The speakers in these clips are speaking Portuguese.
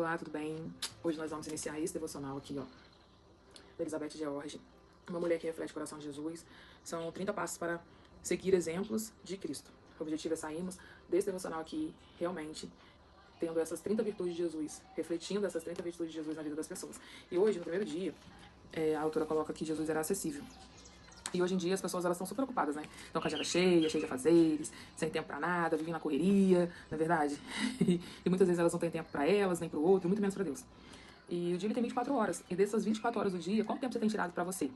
Olá, tudo bem? Hoje nós vamos iniciar esse devocional aqui, ó, da Elizabeth George, uma mulher que reflete o coração de Jesus. São 30 passos para seguir exemplos de Cristo. O objetivo é sairmos desse devocional aqui, realmente, tendo essas 30 virtudes de Jesus, refletindo essas 30 virtudes de Jesus na vida das pessoas. E hoje, no primeiro dia, a autora coloca que Jesus era acessível. E hoje em dia as pessoas elas estão super ocupadas, né? Estão com a agenda cheia, cheia de afazeres, sem tempo pra nada, vivem na correria, na verdade. E muitas vezes elas não têm tempo pra elas, nem pro outro, muito menos pra Deus. E o dia ele tem 24 horas. E dessas 24 horas do dia, quanto tempo você tem tirado pra você?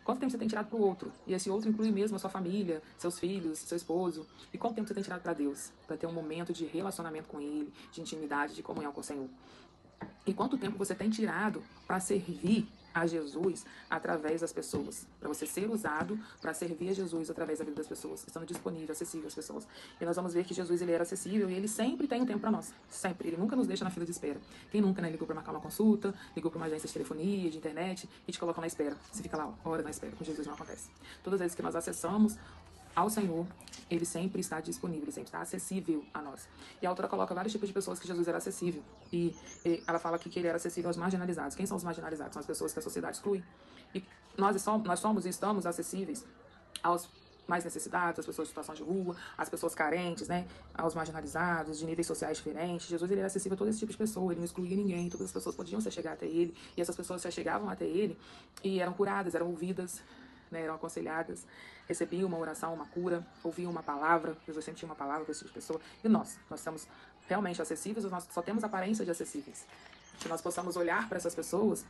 Quanto tempo você tem tirado pro outro? E esse outro inclui mesmo a sua família, seus filhos, seu esposo. E quanto tempo você tem tirado pra Deus? Pra ter um momento de relacionamento com Ele, de intimidade, de comunhão com o Senhor. E quanto tempo você tem tirado para servir a Jesus através das pessoas? Para você ser usado para servir a Jesus através da vida das pessoas, estando disponível, acessível às pessoas. E nós vamos ver que Jesus ele era acessível e ele sempre tem um tempo para nós. Sempre. Ele nunca nos deixa na fila de espera. Quem nunca, né, ligou para marcar uma consulta, ligou para uma agência de telefonia, de internet e te colocam na espera. Você fica lá, ó, hora na espera. Com Jesus não acontece. Todas as vezes que nós acessamos ao Senhor, ele sempre está disponível, ele sempre está acessível a nós. E a autora coloca vários tipos de pessoas que Jesus era acessível. E ela fala aqui que ele era acessível aos marginalizados. Quem são os marginalizados? São as pessoas que a sociedade exclui. E nós somos e estamos acessíveis aos mais necessitados, às pessoas em situação de rua, às pessoas carentes, né, aos marginalizados, de níveis sociais diferentes. Jesus ele era acessível a todo esse tipo de pessoa, ele não excluía ninguém, todas as pessoas podiam se chegar até ele, e essas pessoas se chegavam até ele e eram curadas, eram ouvidas, né, eram aconselhadas, recebiam uma oração, uma cura, ouviam uma palavra. Jesus sempre tinha uma palavra para esse tipo de pessoa. E nós somos realmente acessíveis, ou nós só temos aparência de acessíveis? Que nós possamos olhar para essas pessoas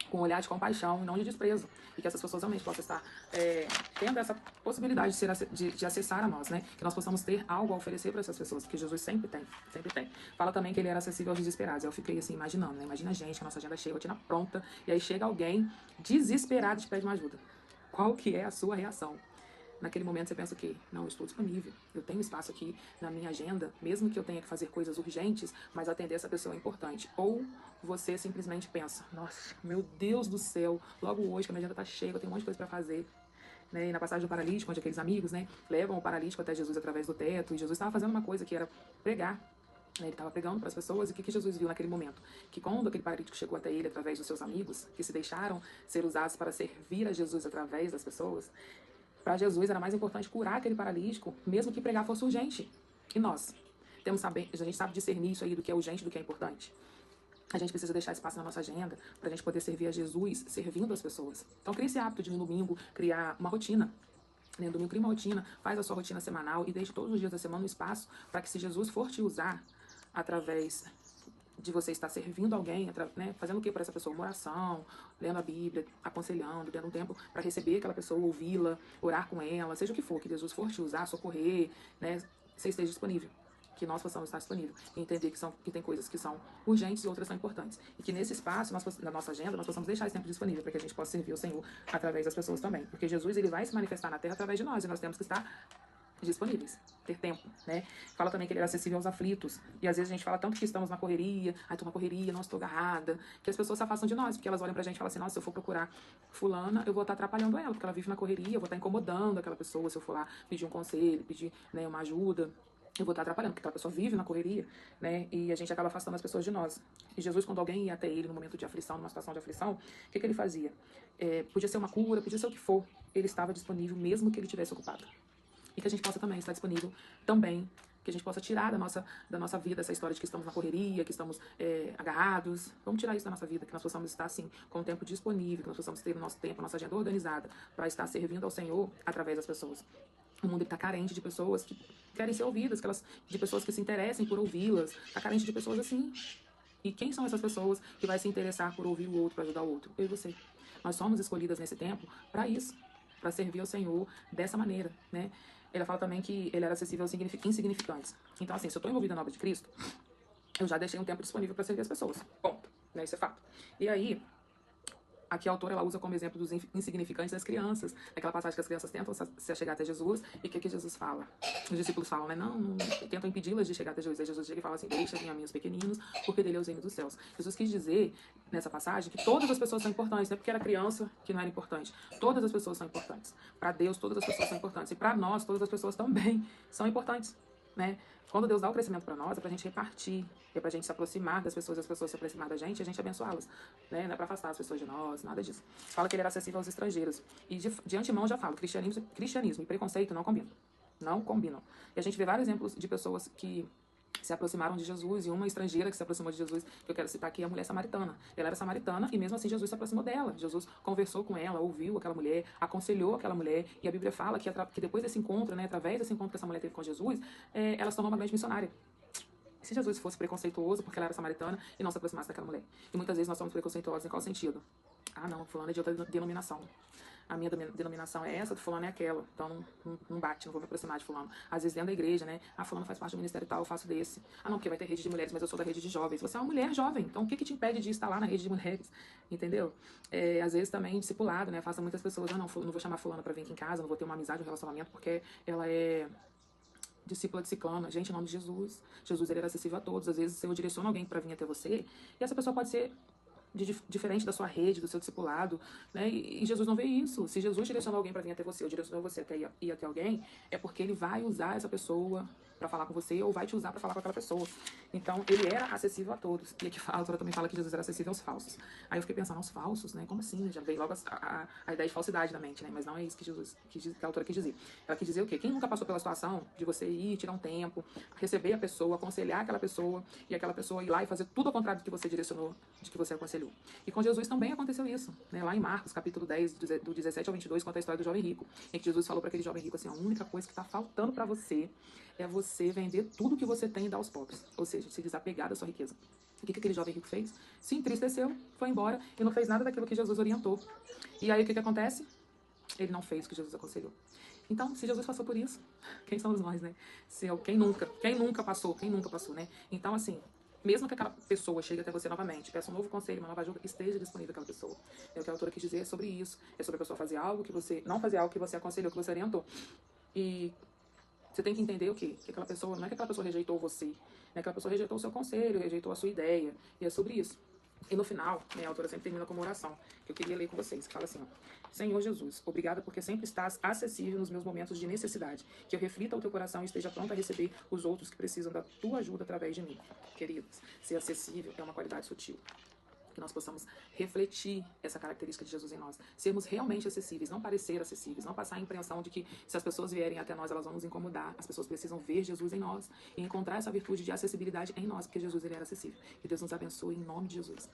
com um olhar de compaixão e não de desprezo. E que essas pessoas realmente possam estar tendo essa possibilidade de acessar a nós, né? Que nós possamos ter algo a oferecer para essas pessoas, porque Jesus sempre tem, sempre tem. Fala também que ele era acessível aos desesperados. Eu fiquei assim, imaginando, né? Imagina a gente, que a nossa agenda é cheia, rotina pronta, e aí chega alguém desesperado e te pede uma ajuda. Qual que é a sua reação? Naquele momento você pensa o quê? Não, eu estou disponível. Eu tenho espaço aqui na minha agenda, mesmo que eu tenha que fazer coisas urgentes, mas atender essa pessoa é importante. Ou você simplesmente pensa, nossa, meu Deus do céu, logo hoje que a minha agenda está cheia, eu tenho um monte de coisa para fazer. Né? E na passagem do paralítico, onde aqueles amigos, né, levam o paralítico até Jesus através do teto, e Jesus estava fazendo uma coisa que era pregar. Ele estava pregando para as pessoas, e o que Jesus viu naquele momento? Que quando aquele paralítico chegou até ele através dos seus amigos, que se deixaram ser usados para servir a Jesus através das pessoas, para Jesus era mais importante curar aquele paralítico, mesmo que pregar fosse urgente. E nós? A gente sabe discernir isso aí do que é urgente e do que é importante. A gente precisa deixar espaço na nossa agenda para a gente poder servir a Jesus servindo as pessoas. Então crie esse hábito de no domingo criar uma rotina. No domingo cria uma rotina, faz a sua rotina semanal e deixe todos os dias da semana um espaço para que se Jesus for te usar através de você estar servindo alguém, né, fazendo o que para essa pessoa? Uma oração, lendo a Bíblia, aconselhando, tendo um tempo para receber aquela pessoa, ouvi-la, orar com ela, seja o que for, que Jesus for te usar, socorrer, né, você esteja disponível. Que nós possamos estar disponíveis e entender que tem coisas que são urgentes e outras são importantes. E que nesse espaço, na nossa agenda, nós possamos deixar esse tempo disponível para que a gente possa servir o Senhor através das pessoas também. Porque Jesus ele vai se manifestar na terra através de nós e nós temos que estar disponíveis, ter tempo, né? Fala também que ele era acessível aos aflitos. E às vezes a gente fala tanto que estamos na correria, tô na correria, nossa, tô agarrada, que as pessoas se afastam de nós, porque elas olham pra gente e falam assim, nossa, se eu for procurar fulana, eu vou estar atrapalhando ela, porque ela vive na correria, eu vou estar incomodando aquela pessoa, se eu for lá pedir um conselho, pedir, né, uma ajuda, eu vou estar atrapalhando, porque aquela pessoa vive na correria, né? E a gente acaba afastando as pessoas de nós. E Jesus, quando alguém ia até ele no momento de aflição, numa situação de aflição, o que ele fazia? Podia ser uma cura, podia ser o que for, ele estava disponível mesmo que ele estivesse ocupado. E que a gente possa também estar disponível também, que a gente possa tirar da nossa vida essa história de que estamos na correria, que estamos agarrados. Vamos tirar isso da nossa vida, que nós possamos estar, assim, com o tempo disponível, que nós possamos ter o nosso tempo, a nossa agenda organizada para estar servindo ao Senhor através das pessoas. O mundo está carente de pessoas que querem ser ouvidas, de pessoas que se interessem por ouvi-las. Está carente de pessoas assim. E quem são essas pessoas que vai se interessar por ouvir o outro, para ajudar o outro? Eu e você. Nós somos escolhidas nesse tempo para isso, para servir ao Senhor dessa maneira, né? Ela fala também que ele era acessível aos insignificantes. Então, assim, se eu estou envolvida na obra de Cristo, eu já deixei um tempo disponível para servir as pessoas. Ponto. Né? Isso é fato. E aí, aqui a autora ela usa como exemplo dos insignificantes as crianças. Aquela passagem que as crianças tentam se chegar até Jesus. E o que Jesus fala? Os discípulos falam, né? Não tentam impedi-las de chegar até Jesus. Aí Jesus chega e fala assim, deixa vir a mim os pequeninos, porque dele é o reino dos céus. Jesus quis dizer, nessa passagem, que todas as pessoas são importantes. Não é porque era criança que não era importante. Todas as pessoas são importantes. Para Deus, todas as pessoas são importantes. E para nós, todas as pessoas também são importantes. né? Quando Deus dá o crescimento para nós, é pra gente repartir, é pra gente se aproximar das pessoas, as pessoas se aproximar da gente, e a gente abençoá-las, né? Não é pra afastar as pessoas de nós, nada disso. Fala que ele era acessível aos estrangeiros. E de antemão já falo, cristianismo e preconceito não combinam. Não combinam. E a gente vê vários exemplos de pessoas que se aproximaram de Jesus, e uma estrangeira que se aproximou de Jesus, que eu quero citar aqui, é a mulher samaritana. Ela era samaritana e mesmo assim Jesus se aproximou dela. Jesus conversou com ela, ouviu aquela mulher, aconselhou aquela mulher, e a Bíblia fala que depois desse encontro, né, através desse encontro que essa mulher teve com Jesus, ela se tornou uma grande missionária. Se Jesus fosse preconceituoso porque ela era samaritana e não se aproximasse daquela mulher. E muitas vezes nós somos preconceituosos em qual sentido? Ah, não, fulano é de outra denominação. A minha denominação é essa, do fulano é aquela. Então não bate, não vou me aproximar de fulano. Às vezes dentro da igreja, né? Ah, fulano faz parte do ministério tal, eu faço desse. Ah, não, porque vai ter rede de mulheres, mas eu sou da rede de jovens. Você é uma mulher jovem, então o que te impede de estar lá na rede de mulheres? Entendeu? Às vezes também discipulado, né? Faça muitas pessoas, ah, não vou chamar fulano pra vir aqui em casa, não vou ter uma amizade, um relacionamento, porque ela é discípula de ciclano. Gente, em nome de Jesus. Jesus, ele era acessível a todos. Às vezes, eu direciono alguém para vir até você, e essa pessoa pode ser diferente da sua rede, do seu discipulado, né? E Jesus não vê isso. Se Jesus direcionou alguém para vir até você, ou direcionou você até ir até alguém, é porque ele vai usar essa pessoa para falar com você, ou vai te usar para falar com aquela pessoa. Então, ele era acessível a todos. E aqui a autora também fala que Jesus era acessível aos falsos. Aí eu fiquei pensando, aos falsos, né? Como assim? Já veio logo a ideia de falsidade na mente, né? Mas não é isso que que a autora quis dizer. Ela quis dizer o quê? Quem nunca passou pela situação de você ir, tirar um tempo, receber a pessoa, aconselhar aquela pessoa, e aquela pessoa ir lá e fazer tudo ao contrário do que você direcionou, de que você aconselhou. E com Jesus também aconteceu isso, né? Lá em Marcos, capítulo 10, do 17 ao 22, conta a história do jovem rico, em que Jesus falou para aquele jovem rico assim, a única coisa que está faltando para você é você vender tudo que você tem e dar aos pobres, ou seja, se desapegar da sua riqueza. O que aquele jovem rico fez? Se entristeceu, foi embora e não fez nada daquilo que Jesus orientou. E aí o que acontece? Ele não fez o que Jesus aconselhou. Então, se Jesus passou por isso, quem somos nós, né? Quem nunca passou, né? Então, assim, mesmo que aquela pessoa chegue até você novamente, peça um novo conselho, uma nova ajuda, esteja disponível aquela pessoa. O que a autora quis dizer é sobre isso. É sobre a pessoa fazer algo que você... não fazer algo que você aconselhou, que você orientou. E você tem que entender o quê? Que aquela pessoa... não é que aquela pessoa rejeitou você, né? Que aquela pessoa rejeitou o seu conselho, rejeitou a sua ideia. E é sobre isso. E no final, né, a autora sempre termina com uma oração, que eu queria ler com vocês, que fala assim, ó, Senhor Jesus, obrigada porque sempre estás acessível nos meus momentos de necessidade, que eu reflita o teu coração e esteja pronta a receber os outros que precisam da tua ajuda através de mim. Queridos, ser acessível é uma qualidade sutil. Que nós possamos refletir essa característica de Jesus em nós. Sermos realmente acessíveis, não parecer acessíveis, não passar a impressão de que se as pessoas vierem até nós, elas vão nos incomodar. As pessoas precisam ver Jesus em nós e encontrar essa virtude de acessibilidade em nós, porque Jesus ele era acessível. Que Deus nos abençoe em nome de Jesus.